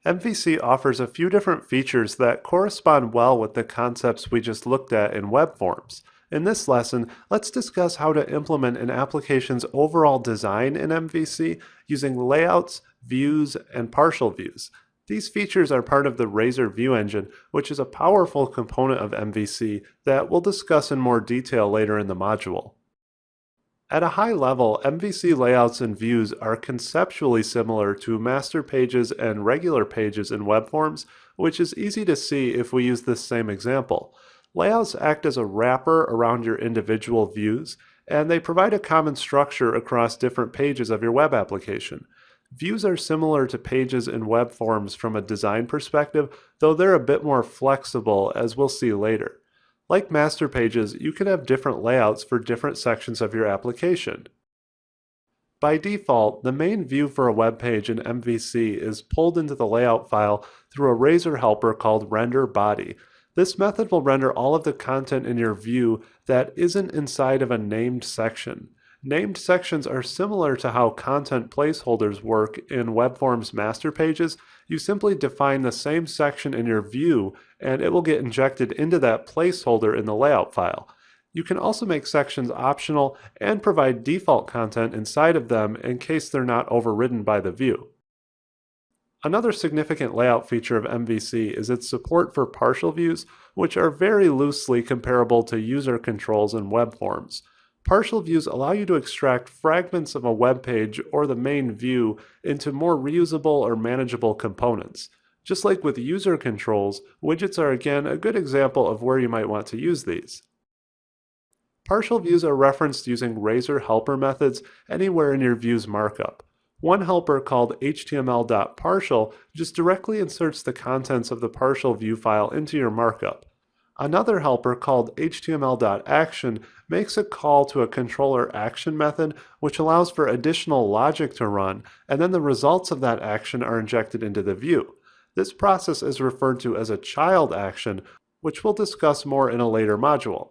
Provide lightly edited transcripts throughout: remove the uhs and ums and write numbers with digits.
MVC offers a few different features that correspond well with the concepts we just looked at in web forms. In this lesson, let's discuss how to implement an application's overall design in MVC using layouts, views, and partial views. These features are part of the Razor View Engine, which is a powerful component of MVC that we'll discuss in more detail later in the module. At a high level, MVC layouts and views are conceptually similar to master pages and regular pages in web forms, which is easy to see if we use this same example. Layouts act as a wrapper around your individual views, and they provide a common structure across different pages of your web application. Views are similar to pages in web forms from a design perspective, though they're a bit more flexible, as we'll see later. Like master pages, you can have different layouts for different sections of your application. By default, the main view for a web page in MVC is pulled into the layout file through a Razor helper called render body. This method will render all of the content in your view that isn't inside of a named section. Named sections are similar to how content placeholders work in web forms master pages. You simply define the same section in your view and it will get injected into that placeholder in the layout file. You can also make sections optional and provide default content inside of them in case they're not overridden by the view. Another significant layout feature of MVC is its support for partial views, which are very loosely comparable to user controls in web forms. Partial views allow you to extract fragments of a web page or the main view into more reusable or manageable components. Just like with user controls, widgets are again a good example of where you might want to use these. Partial views are referenced using Razor helper methods anywhere in your view's markup. One helper called html.partial just directly inserts the contents of the partial view file into your markup. Another helper called html.action makes a call to a controller action method, which allows for additional logic to run, and then the results of that action are injected into the view. This process is referred to as a child action, which we'll discuss more in a later module.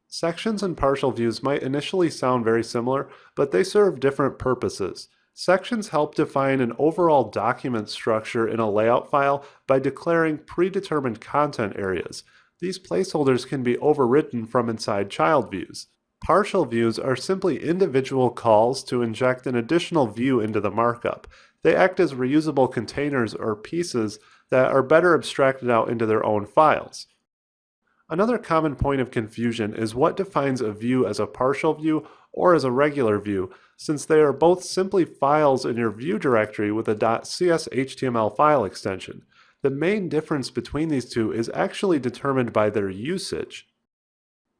Sections and partial views might initially sound very similar, but they serve different purposes. Sections help define an overall document structure in a layout file by declaring predetermined content areas. These placeholders can be overwritten from inside child views. Partial views are simply individual calls to inject an additional view into the markup. They act as reusable containers or pieces that are better abstracted out into their own files. Another common point of confusion is what defines a view as a partial view or as a regular view, since they are both simply files in your view directory with a .cshtml file extension. The main difference between these two is actually determined by their usage.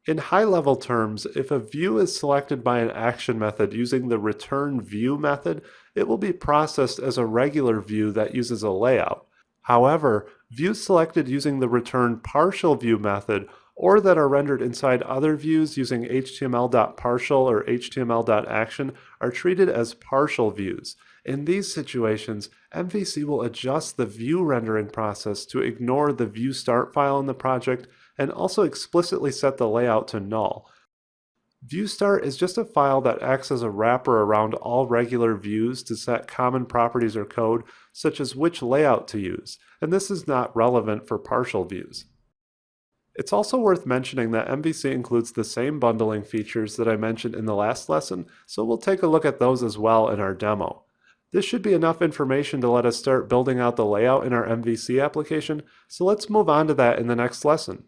In high-level terms, if a view is selected by an action method using the return view method, it will be processed as a regular view that uses a layout. However, views selected using the return partial view method or that are rendered inside other views using html.partial or html.action are treated as partial views. In these situations, MVC will adjust the view rendering process to ignore the view start file in the project and also explicitly set the layout to null. View start is just a file that acts as a wrapper around all regular views to set common properties or code, such as which layout to use, and this is not relevant for partial views. It's also worth mentioning that MVC includes the same bundling features that I mentioned in the last lesson, so we'll take a look at those as well in our demo. This should be enough information to let us start building out the layout in our MVC application, so let's move on to that in the next lesson.